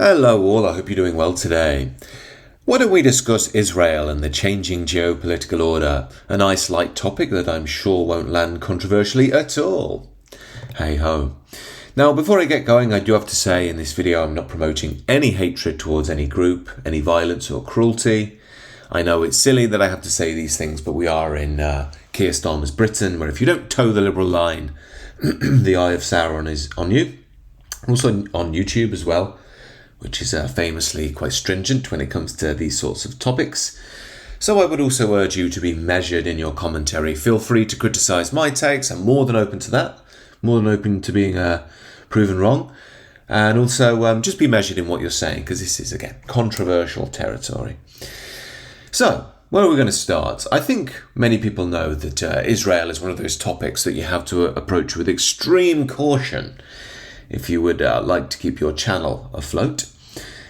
Hello all, I hope you're doing well today. Why don't we discuss Israel and the changing geopolitical order? A nice light topic that I'm sure won't land controversially at all. Hey ho. Now before I get going, I do have to say in this video I'm not promoting any hatred towards any group, any violence or cruelty. I know it's silly that I have to say these things, but we are in Keir Starmer's Britain, where if you don't toe the liberal line, the eye of Sauron is on you. Also on YouTube as well, which is famously quite stringent when it comes to these sorts of topics. So I would also urge you to be measured in your commentary. Feel free to criticise my takes. I'm more than open to that. More than open to being proven wrong. And also just be measured in what you're saying, because this is, again, controversial territory. So, where are we going to start? I think many people know that Israel is one of those topics that you have to approach with extreme caution if you would like to keep your channel afloat.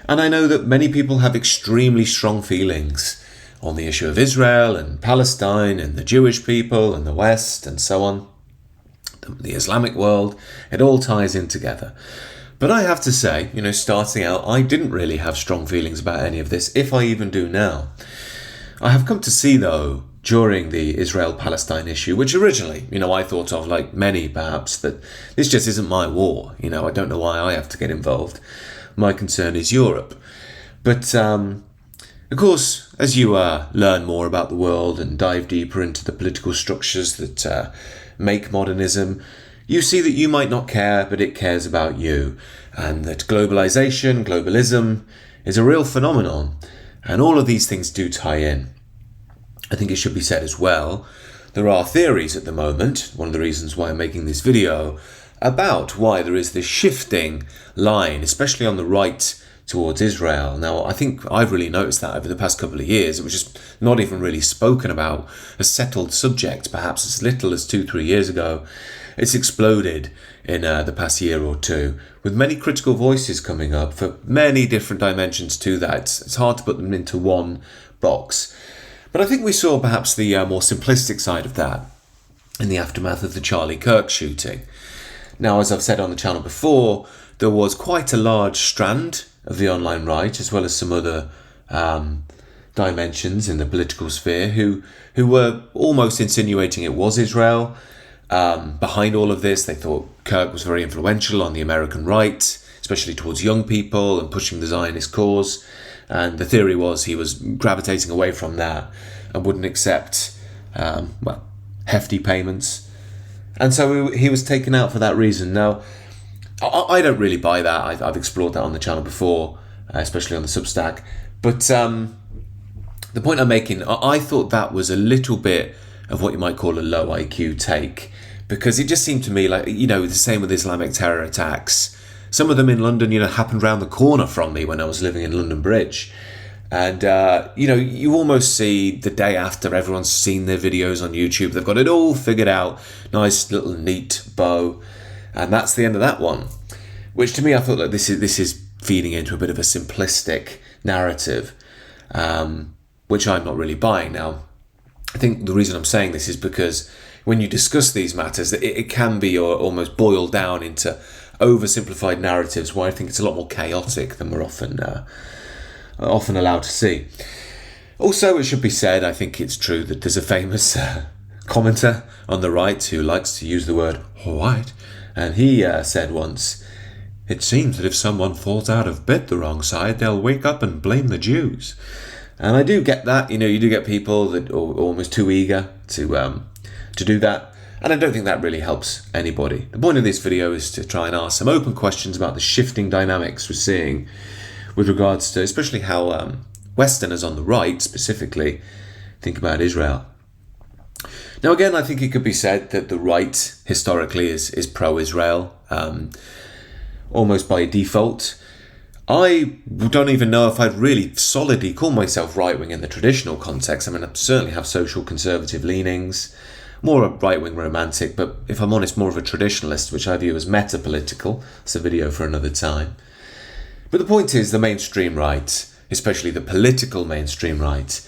And I know that many people have extremely strong feelings on the issue of Israel and Palestine and the Jewish people and the West and so on, the Islamic world. It all ties in together. But I have to say, starting out, I didn't really have strong feelings about any of this, if I even do now. I have come to see, though, during the Israel-Palestine issue, which originally, I thought of, like many perhaps, that this just isn't my war. I don't know why I have to get involved. My concern is Europe. But, of course, as you learn more about the world and dive deeper into the political structures that make modernism, you see that you might not care, but it cares about you. And that globalism, is a real phenomenon. And all of these things do tie in. I think it should be said as well, there are theories at the moment, one of the reasons why I'm making this video, about why there is this shifting line, especially on the right towards Israel. Now, I think I've really noticed that over the past couple of years. It was just not even really spoken about, a settled subject, perhaps as little as 2-3 years ago. It's exploded in the past year or two, with many critical voices coming up for many different dimensions to that. It's hard to put them into one box. But I think we saw perhaps the more simplistic side of that in the aftermath of the Charlie Kirk shooting. Now, as I've said on the channel before, there was quite a large strand of the online right, as well as some other dimensions in the political sphere, who were almost insinuating it was Israel. Behind all of this, they thought Kirk was very influential on the American right, especially towards young people and pushing the Zionist cause. And the theory was he was gravitating away from that and wouldn't accept, hefty payments. And so he was taken out for that reason. Now, I don't really buy that. I've explored that on the channel before, especially on the Substack. But the point I'm making, I thought that was a little bit of what you might call a low IQ take, because it just seemed to me like, the same with Islamic terror attacks. Some of them in London, happened round the corner from me when I was living in London Bridge. And, you almost see the day after everyone's seen their videos on YouTube. They've got it all figured out. Nice little neat bow. And that's the end of that one. Which to me, I thought that this is feeding into a bit of a simplistic narrative, which I'm not really buying. Now, I think the reason I'm saying this is because when you discuss these matters, it can be almost boiled down into oversimplified narratives, where I think it's a lot more chaotic than we're often allowed to see. Also, it should be said, I think it's true that there's a famous commenter on the right who likes to use the word white, and he said once, "It seems that if someone falls out of bed the wrong side, they'll wake up and blame the Jews." And I do get that. You do get people that are almost too eager to do that. And I don't think that really helps anybody. The point of this video is to try and ask some open questions about the shifting dynamics we're seeing with regards to especially how Westerners on the right specifically think about Israel. Now, again, I think it could be said that the right historically is pro-Israel, almost by default. I don't even know if I'd really solidly call myself right-wing in the traditional context. I certainly have social conservative leanings, more a right-wing romantic, but if I'm honest, more of a traditionalist, which I view as meta-political. It's a video for another time. But the point is, the mainstream right, especially the political mainstream right,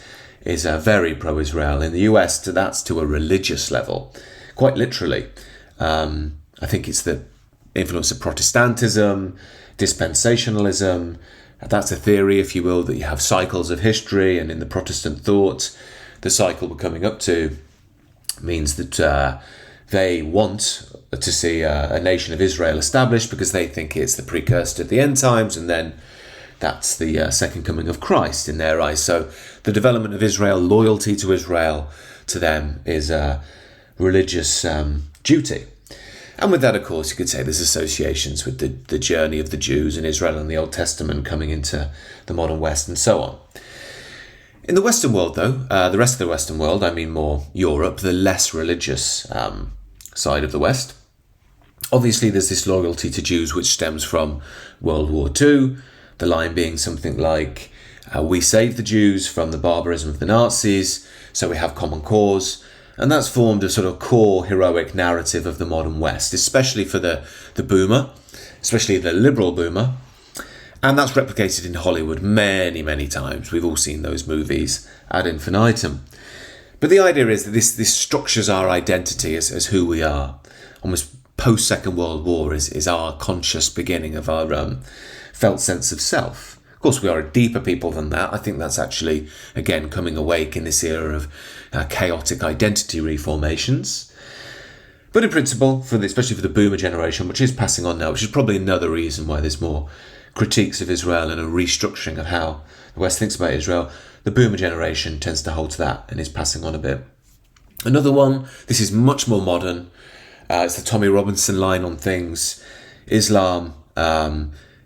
is very pro-Israel. In the US, that's to a religious level, quite literally. I think it's the influence of Protestantism, dispensationalism. That's a theory, if you will, that you have cycles of history, and in the Protestant thought, the cycle we're coming up to means that they want to see a nation of Israel established because they think it's the precursor to the end times, and then that's the second coming of Christ in their eyes. So the development of Israel, loyalty to Israel, to them is a religious duty. And with that, of course, you could say there's associations with the journey of the Jews in Israel and the Old Testament coming into the modern West and so on. In the Western world, though, the rest of the Western world, I mean more Europe, the less religious side of the West, obviously there's this loyalty to Jews which stems from World War II, the line being something like, we saved the Jews from the barbarism of the Nazis, so we have common cause. And that's formed a sort of core heroic narrative of the modern West, especially for the boomer, especially the liberal boomer. And that's replicated in Hollywood many, many times. We've all seen those movies ad infinitum. But the idea is that this structures our identity as who we are. Almost post-Second World War is our conscious beginning of our felt sense of self. Of course, we are a deeper people than that. I think that's actually, again, coming awake in this era of chaotic identity reformations. But in principle, especially for the boomer generation, which is passing on now, which is probably another reason why there's more critiques of Israel and a restructuring of how the West thinks about Israel, the boomer generation tends to hold to that and is passing on a bit. Another one, this is much more modern, it's the Tommy Robinson line on things. Islam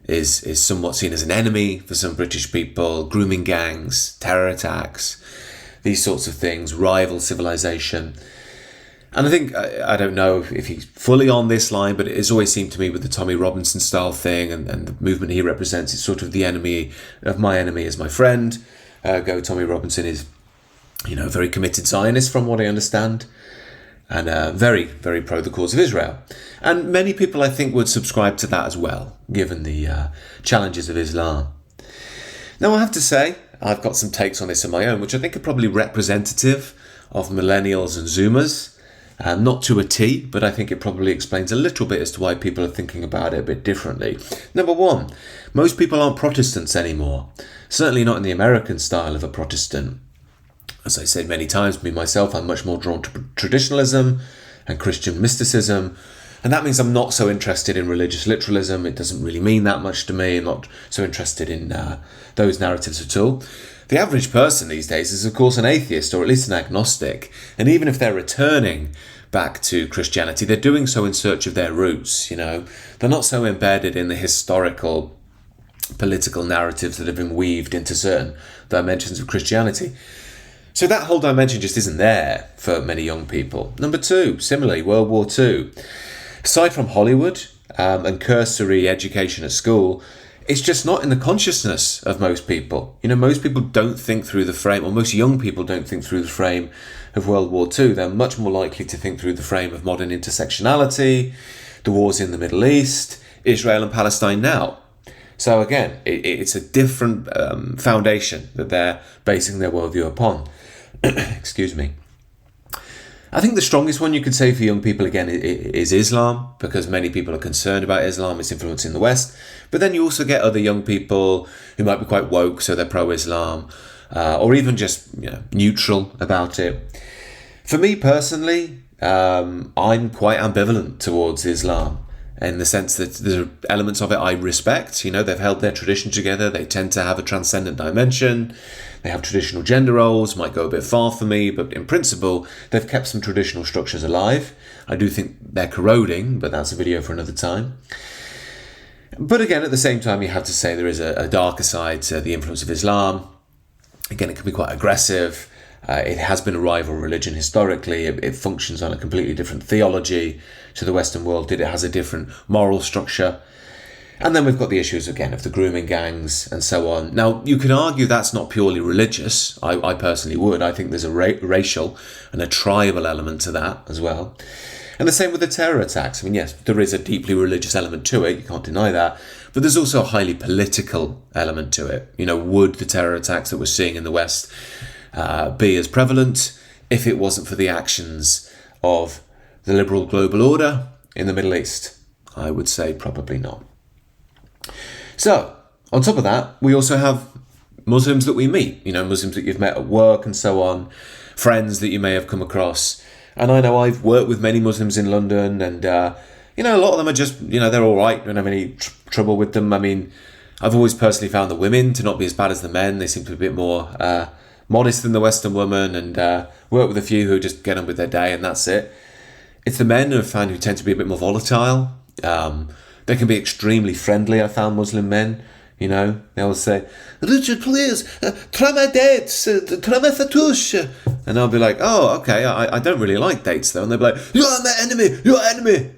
is somewhat seen as an enemy for some British people, grooming gangs, terror attacks, these sorts of things, rival civilization. And I think, I don't know if he's fully on this line, but it's always seemed to me with the Tommy Robinson style thing and the movement he represents, it's sort of the enemy of my enemy is my friend. Tommy Robinson is, a very committed Zionist from what I understand, and very, very pro the cause of Israel. And many people, I think, would subscribe to that as well, given the challenges of Islam. Now, I have to say, I've got some takes on this of my own, which I think are probably representative of millennials and Zoomers. Not to a T, but I think it probably explains a little bit as to why people are thinking about it a bit differently. Number one, most people aren't Protestants anymore. Certainly not in the American style of a Protestant. As I said many times, me myself, I'm much more drawn to traditionalism and Christian mysticism. And that means I'm not so interested in religious literalism. It doesn't really mean that much to me. I'm not so interested in those narratives at all. The average person these days is, of course, an atheist or at least an agnostic. And even if they're returning back to Christianity, they're doing so in search of their roots, They're not so embedded in the historical, political narratives that have been weaved into certain dimensions of Christianity. So that whole dimension just isn't there for many young people. Number two, similarly, World War II. Aside from Hollywood and cursory education at school, it's just not in the consciousness of most people. Most people don't think through the frame, or most young people don't think through the frame of World War II. They're much more likely to think through the frame of modern intersectionality, the wars in the Middle East, Israel and Palestine now. So again, it's a different foundation that they're basing their worldview upon. Excuse me. I think the strongest one you could say for young people, again, is Islam, because many people are concerned about Islam, its influence in the West. But then you also get other young people who might be quite woke, so they're pro-Islam, or even just neutral about it. For me personally, I'm quite ambivalent towards Islam, in the sense that there are elements of it I respect. They've held their tradition together. They tend to have a transcendent dimension. They have traditional gender roles, might go a bit far for me, but in principle, they've kept some traditional structures alive. I do think they're corroding, but that's a video for another time. But again, at the same time, you have to say there is a darker side to the influence of Islam. Again, it can be quite aggressive. It has been a rival religion historically. It functions on a completely different theology to the Western world. It has a different moral structure. And then we've got the issues, again, of the grooming gangs and so on. Now, you could argue that's not purely religious. I personally would. I think there's a racial and a tribal element to that as well. And the same with the terror attacks. Yes, there is a deeply religious element to it. You can't deny that. But there's also a highly political element to it. Would the terror attacks that we're seeing in the West be as prevalent if it wasn't for the actions of the liberal global order in the Middle East? I would say probably not. So, on top of that, we also have Muslims that we meet, Muslims that you've met at work and so on, friends that you may have come across. And I know I've worked with many Muslims in London, and, a lot of them are just, they're all right. I don't have any trouble with them. I mean, I've always personally found the women to not be as bad as the men. They seem to be a bit more modest than the Western woman, and work with a few who just get on with their day and that's it. It's the men who I've found who tend to be a bit more volatile. They can be extremely friendly, I found, Muslim men. They always say, "Richard, please, try my dates, try my fatouche." And I'll be like, "Oh, okay, I don't really like dates though." And they'll be like, "You are my enemy, your enemy,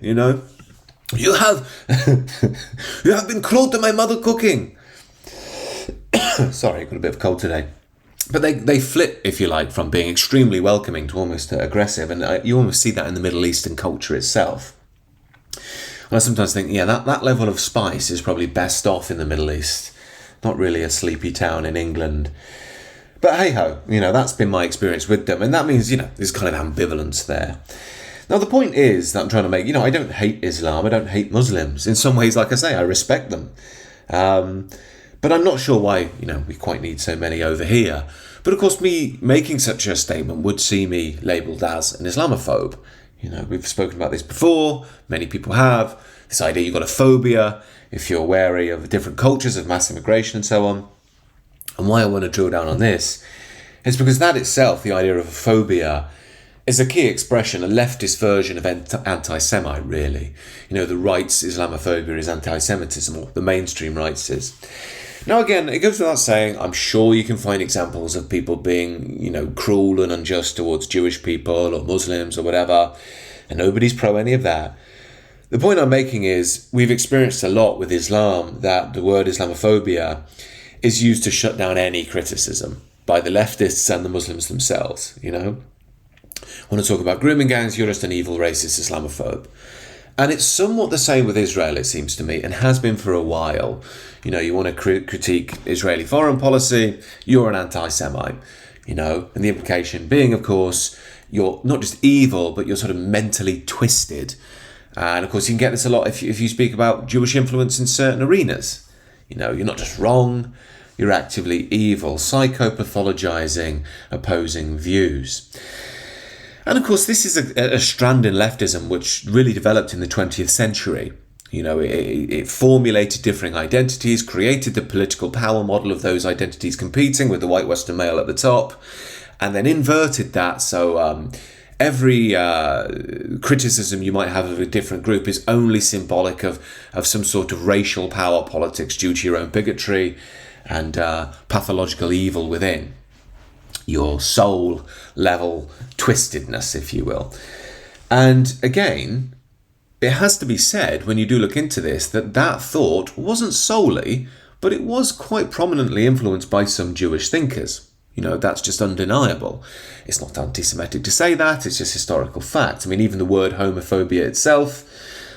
You have you have been cruel to my mother cooking." Sorry, I got a bit of a cold today. But they flip, if you like, from being extremely welcoming to almost aggressive. And you almost see that in the Middle Eastern culture itself. And I sometimes think, that level of spice is probably best off in the Middle East. Not really a sleepy town in England. But hey-ho, that's been my experience with them. And that means, there's kind of ambivalence there. Now, the point is that I'm trying to make, I don't hate Islam. I don't hate Muslims. In some ways, like I say, I respect them. But I'm not sure why, we quite need so many over here. But of course, me making such a statement would see me labelled as an Islamophobe. We've spoken about this before. Many people have. This idea you've got a phobia if you're wary of different cultures, of mass immigration and so on. And why I want to drill down on this is because that itself, the idea of a phobia, is a key expression, a leftist version of anti-Semite, really. The right's Islamophobia is anti-Semitism, or the mainstream right's is. Now, again, it goes without saying, I'm sure you can find examples of people being, cruel and unjust towards Jewish people or Muslims or whatever, and nobody's pro any of that. The point I'm making is we've experienced a lot with Islam that the word Islamophobia is used to shut down any criticism by the leftists and the Muslims themselves, Want to talk about grooming gangs, you're just an evil racist Islamophobe. And it's somewhat the same with Israel, it seems to me, and has been for a while. You want to critique Israeli foreign policy, you're an anti-Semite, and the implication being, of course, you're not just evil, but you're sort of mentally twisted. And of course, you can get this a lot if you speak about Jewish influence in certain arenas. You're not just wrong, you're actively evil, psychopathologizing opposing views. And of course, this is a strand in leftism which really developed in the 20th century. It formulated differing identities, created the political power model of those identities competing with the white Western male at the top, and then inverted that. So every criticism you might have of a different group is only symbolic of some sort of racial power politics due to your own bigotry and pathological evil within. Your soul level twistedness, if you will. And again, it has to be said when you do look into this that thought wasn't solely, but it was quite prominently influenced by some Jewish thinkers. That's just undeniable. It's not anti-Semitic to say that, it's just historical fact. I mean, even the word homophobia itself,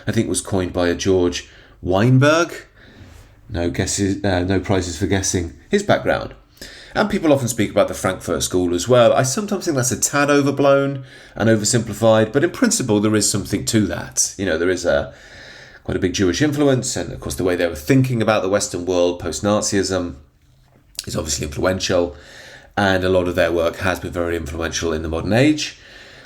I think, was coined by a George Weinberg. No prizes for guessing his background. And people often speak about the Frankfurt School as well. I sometimes think that's a tad overblown and oversimplified, but in principle there is something to that. There is quite a big Jewish influence, and of course the way they were thinking about the Western world post-Nazism is obviously influential, and a lot of their work has been very influential in the modern age.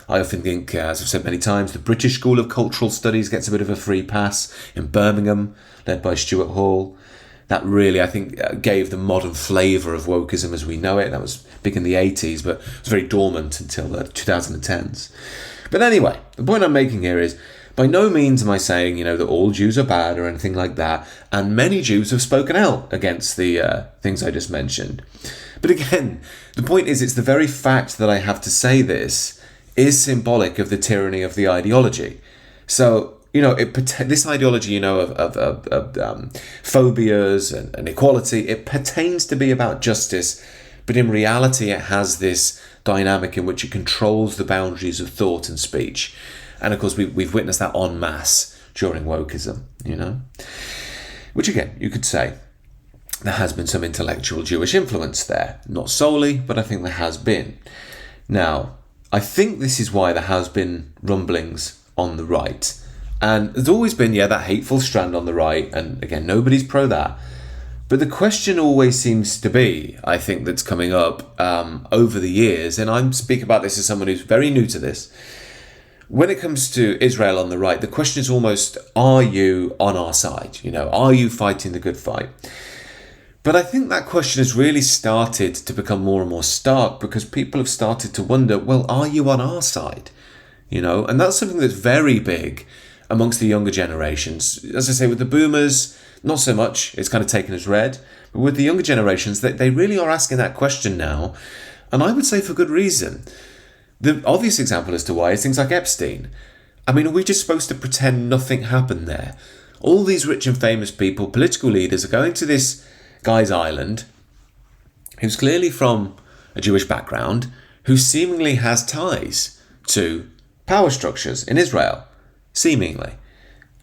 I often think, as I've said many times, the British School of Cultural Studies gets a bit of a free pass in Birmingham, led by Stuart Hall. That really, I think, gave the modern flavour of wokeism as we know it. That was big in the 80s, but it was very dormant until the 2010s. But anyway, the point I'm making here is, by no means am I saying, that all Jews are bad or anything like that. And many Jews have spoken out against the things I just mentioned. But again, the point is, it's the very fact that I have to say this is symbolic of the tyranny of the ideology. So, this ideology, of phobias and equality, it pertains to be about justice, but in reality it has this dynamic in which it controls the boundaries of thought and speech. And of course we've witnessed that en masse during wokeism, Which again, you could say there has been some intellectual Jewish influence there. Not solely, but I think there has been. Now, I think this is why there has been rumblings on the right. And there's always been, that hateful strand on the right. And again, nobody's pro that. But the question always seems to be, I think, that's coming up over the years, and I'm speaking about this as someone who's very new to this. When it comes to Israel on the right, the question is almost, are you on our side? Are you fighting the good fight? But I think that question has really started to become more and more stark because people have started to wonder, well, are you on our side? And that's something that's very big amongst the younger generations. As I say, with the boomers, not so much. It's kind of taken as read. But with the younger generations, they really are asking that question now. And I would say for good reason. The obvious example as to why is things like Epstein. I mean, are we just supposed to pretend nothing happened there? All these rich and famous people, political leaders, are going to this guy's island, who's clearly from a Jewish background, who seemingly has ties to power structures in Israel. Seemingly.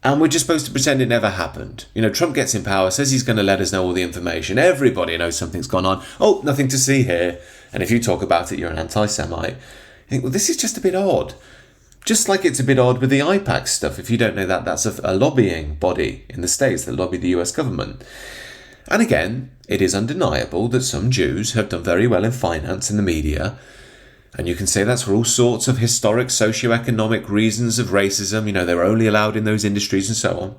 And we're just supposed to pretend it never happened. Trump gets in power, says he's going to let us know all the information. Everybody knows something's gone on. Oh, nothing to see here. And if you talk about it, you're an anti-Semite. You think, well, this is just a bit odd. Just like it's a bit odd with the IPAC stuff. If you don't know that, that's a lobbying body in the States that lobby the US government. And again, it is undeniable that some Jews have done very well in finance and the media. And you can say that's for all sorts of historic socio-economic reasons of racism. They were only allowed in those industries and so on.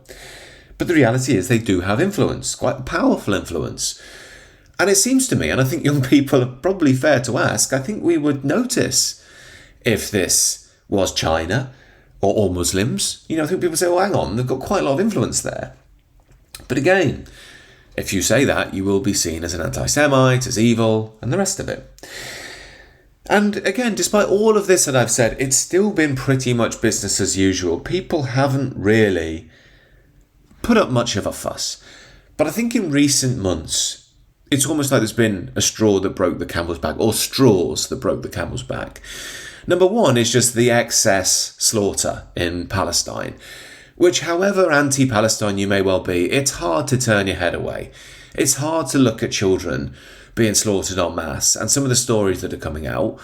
But the reality is they do have influence, quite powerful influence. And it seems to me, and I think young people are probably fair to ask, I think we would notice if this was China or Muslims. I think people say, well, hang on, they've got quite a lot of influence there. But again, if you say that, you will be seen as an anti-Semite, as evil, and the rest of it. And again, despite all of this that I've said, it's still been pretty much business as usual. People haven't really put up much of a fuss. But I think in recent months, it's almost like there's been a straw that broke the camel's back, or straws that broke the camel's back. Number one is just the excess slaughter in Palestine, which, however anti-Palestine you may well be, it's hard to turn your head away. It's hard to look at children being slaughtered en masse, and some of the stories that are coming out,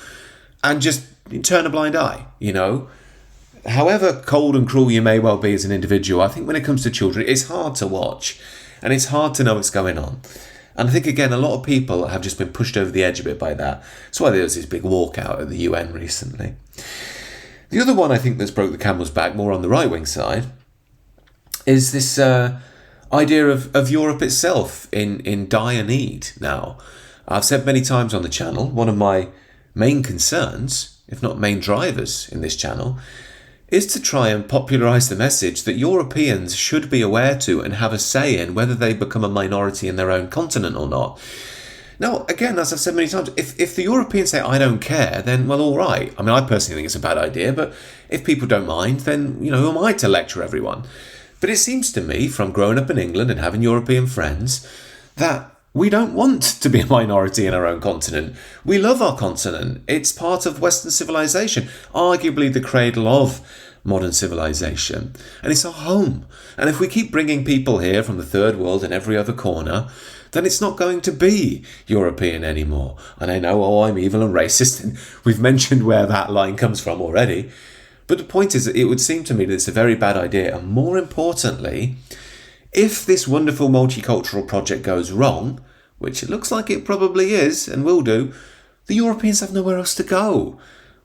and just turn a blind eye, However cold and cruel you may well be as an individual, I think when it comes to children, it's hard to watch, and it's hard to know what's going on. And I think, again, a lot of people have just been pushed over the edge a bit by that. That's why there was this big walkout at the UN recently. The other one I think that's broke the camel's back, more on the right-wing side, is this idea of Europe itself in dire need now. I've said many times on the channel, one of my main concerns, if not main drivers in this channel, is to try and popularise the message that Europeans should be aware to and have a say in whether they become a minority in their own continent or not. Now, again, as I've said many times, if the Europeans say, I don't care, then, well, all right. I mean, I personally think it's a bad idea, but if people don't mind, then, who am I to lecture everyone? But it seems to me, from growing up in England and having European friends, that we don't want to be a minority in our own continent. We love our continent. It's part of Western civilization, arguably the cradle of modern civilization. And it's our home. And if we keep bringing people here from the third world and every other corner, then it's not going to be European anymore. And I know, I'm evil and racist, and we've mentioned where that line comes from already. But the point is that it would seem to me that it's a very bad idea. And more importantly, if this wonderful multicultural project goes wrong, which it looks like it probably is and will do, the Europeans have nowhere else to go.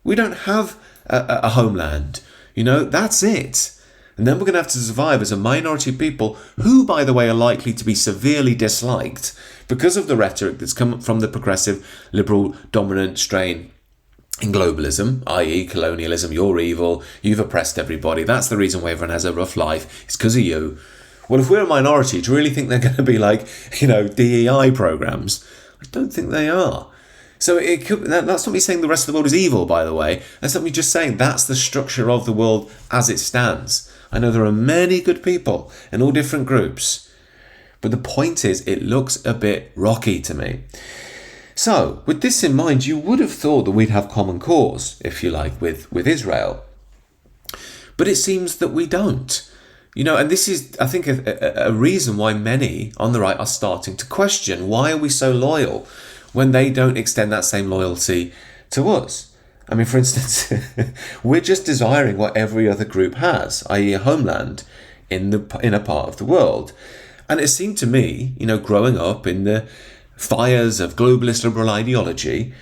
We don't have a homeland. That's it. And then we're going to have to survive as a minority of people who, by the way, are likely to be severely disliked because of the rhetoric that's come from the progressive, liberal, dominant strain in globalism, i.e. colonialism. You're evil, you've oppressed everybody, that's the reason why everyone has a rough life, it's because of you. Well, if we're a minority, do you really think they're going to be like, DEI programs? I don't think they are. So it could, that's not me saying the rest of the world is evil, by the way. That's not me just saying that's the structure of the world as it stands. I know there are many good people in all different groups. But the point is, it looks a bit rocky to me. So, with this in mind, you would have thought that we'd have common cause, if you like, with Israel. But it seems that we don't. And this is, I think, a reason why many on the right are starting to question, why are we so loyal when they don't extend that same loyalty to us? I mean, for instance, we're just desiring what every other group has, i.e. a homeland in a part of the world. And it seemed to me, growing up in the fires of globalist liberal ideology,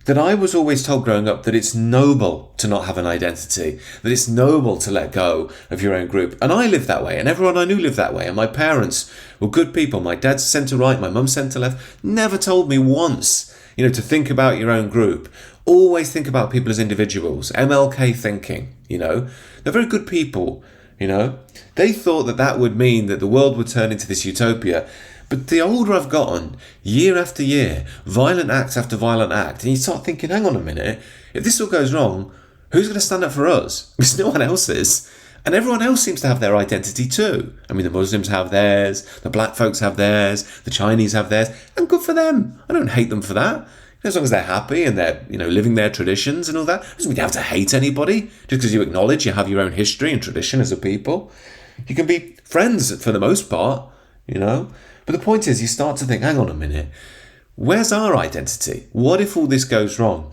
that I was always told growing up that it's noble to not have an identity, that it's noble to let go of your own group. And I lived that way, and everyone I knew lived that way. And my parents were good people. My dad's centre right, my mum's centre left, never told me once, to think about your own group. Always think about people as individuals. MLK thinking, they're very good people, They thought that would mean that the world would turn into this utopia. But the older I've gotten, year after year, violent act after violent act, and you start thinking, hang on a minute, if this all goes wrong, who's going to stand up for us? Because no one else is. And everyone else seems to have their identity too. I mean, the Muslims have theirs, the black folks have theirs, the Chinese have theirs, and good for them. I don't hate them for that. As long as they're happy and they're, living their traditions and all that, doesn't mean you have to hate anybody just because you acknowledge you have your own history and tradition as a people. You can be friends for the most part, But the point is, you start to think, hang on a minute, where's our identity? What if all this goes wrong?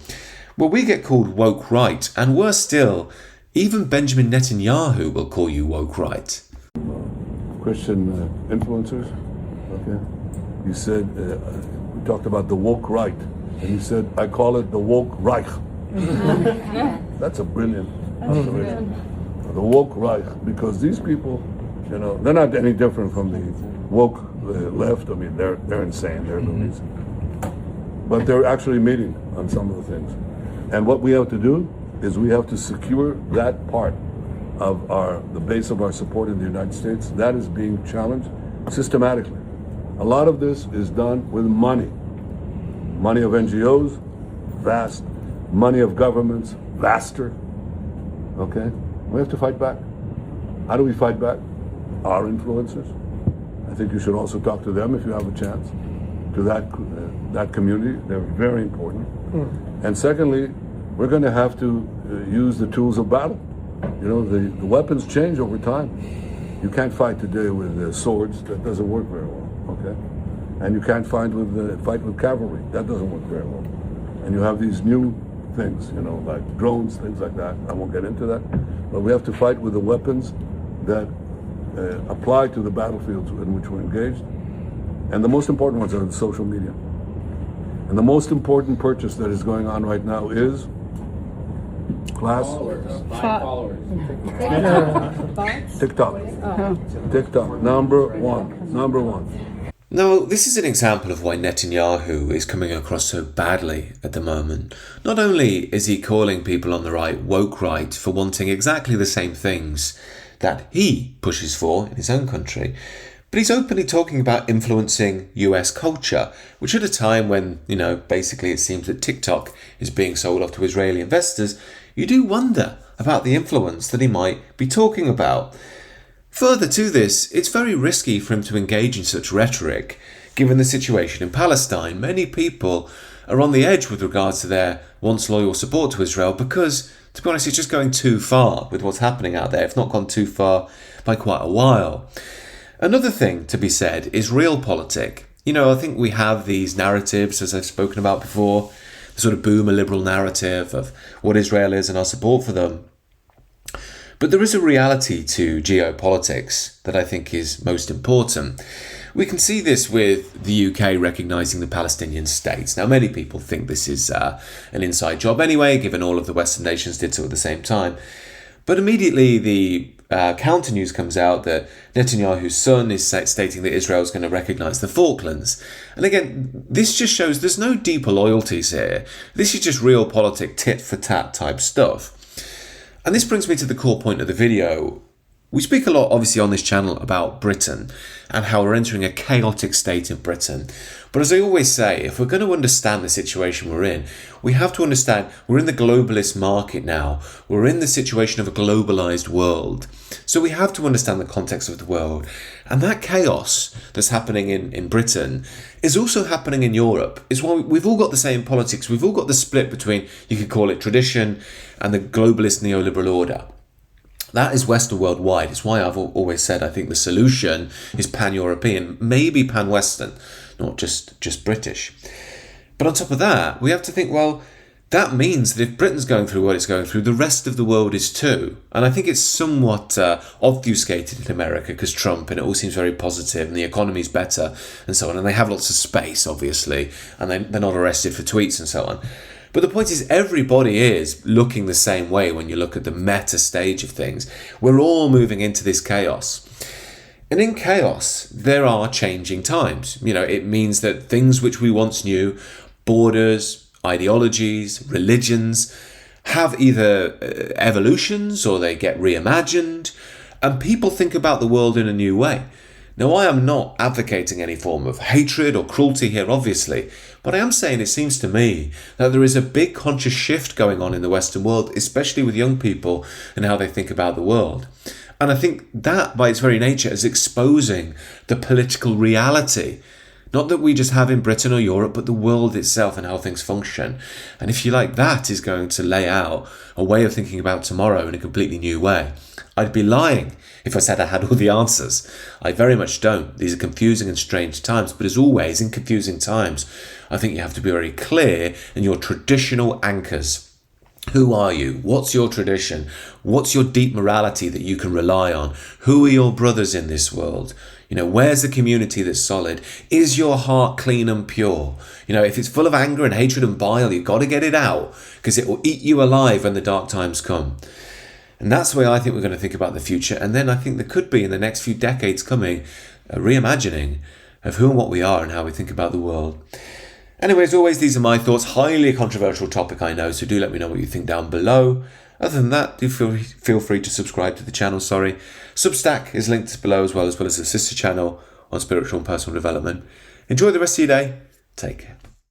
Well, we get called woke right, and worse still, even Benjamin Netanyahu will call you woke right. Christian influencers, okay? You said, we talked about the woke right, and you said, I call it the woke Reich. That's a brilliant observation. The woke Reich, because these people, they're not any different from the woke left. I mean, they're insane, they're loonies. But they're actually meeting on some of the things. And what we have to do is we have to secure that part of the base of our support in the United States. That is being challenged systematically. A lot of this is done with money. Money of NGOs, vast. Money of governments, vaster. Okay? We have to fight back. How do we fight back? Our influencers. I think you should also talk to them if you have a chance. To that community, they're very important. And secondly, we're going to have to use the tools of battle. The weapons change over time. You can't fight today with swords. That doesn't work very well. Okay, and you can't fight with cavalry. That doesn't work very well. And you have these new things, like drones, things like that. I won't get into that. But we have to fight with the weapons that apply to the battlefields in which we're engaged. And the most important ones are the social media. And the most important purchase that is going on right now is followers. TikTok. TikTok. Number one. Now, this is an example of why Netanyahu is coming across so badly at the moment. Not only is he calling people on the right woke right for wanting exactly the same things that he pushes for in his own country, but he's openly talking about influencing US culture, which at a time when, basically it seems that TikTok is being sold off to Israeli investors, you do wonder about the influence that he might be talking about. Further to this, it's very risky for him to engage in such rhetoric, given the situation in Palestine. Many people are on the edge with regards to their once loyal support to Israel because, to be honest, it's just going too far with what's happening out there, if not gone too far by quite a while. Another thing to be said is realpolitik. I think we have these narratives, as I've spoken about before, the sort of boomer liberal narrative of what Israel is and our support for them. But there is a reality to geopolitics that I think is most important. We can see this with the UK recognising the Palestinian state. Now, many people think this is an inside job anyway, given all of the Western nations did so at the same time. But immediately the counter news comes out that Netanyahu's son is stating that Israel is going to recognise the Falklands. And again, this just shows there's no deeper loyalties here. This is just realpolitik tit for tat type stuff. And this brings me to the core point of the video. We speak a lot, obviously, on this channel about Britain and how we're entering a chaotic state in Britain. But as I always say, if we're going to understand the situation we're in, we have to understand we're in the globalist market now. We're in the situation of a globalized world. So we have to understand the context of the world. And that chaos that's happening in Britain is also happening in Europe. It's why we've all got the same politics. We've all got the split between, you could call it tradition, and the globalist neoliberal order. That is Western worldwide. It's why I've always said I think the solution is pan-European, maybe pan-Western, not just British. But on top of that, we have to think, well, that means that if Britain's going through what it's going through, the rest of the world is too. And I think it's somewhat obfuscated in America because Trump, and it all seems very positive and the economy's better and so on. And they have lots of space, obviously, and they're not arrested for tweets and so on. But the point is, everybody is looking the same way when you look at the meta stage of things. We're all moving into this chaos. And in chaos, there are changing times. It means that things which we once knew, borders, ideologies, religions, have either evolutions or they get reimagined, and people think about the world in a new way. Now, I am not advocating any form of hatred or cruelty here, obviously, but I am saying it seems to me that there is a big conscious shift going on in the Western world, especially with young people and how they think about the world. And I think that, by its very nature, is exposing the political reality. Not that we just have in Britain or Europe, but the world itself and how things function. And if you like, that is going to lay out a way of thinking about tomorrow in a completely new way. I'd be lying if I said I had all the answers. I very much don't. These are confusing and strange times, but as always, in confusing times, I think you have to be very clear in your traditional anchors. Who are you? What's your tradition? What's your deep morality that you can rely on? Who are your brothers in this world? Where's the community that's solid? Is your heart clean and pure? If it's full of anger and hatred and bile, you've got to get it out because it will eat you alive when the dark times come. And that's the way I think we're going to think about the future. And then I think there could be, in the next few decades coming, a reimagining of who and what we are and how we think about the world. Anyway, as always, these are my thoughts. Highly controversial topic, I know, so do let me know what you think down below. Other than that, do feel free to subscribe to the channel, Substack is linked below as well as a sister channel on spiritual and personal development. Enjoy the rest of your day. Take care.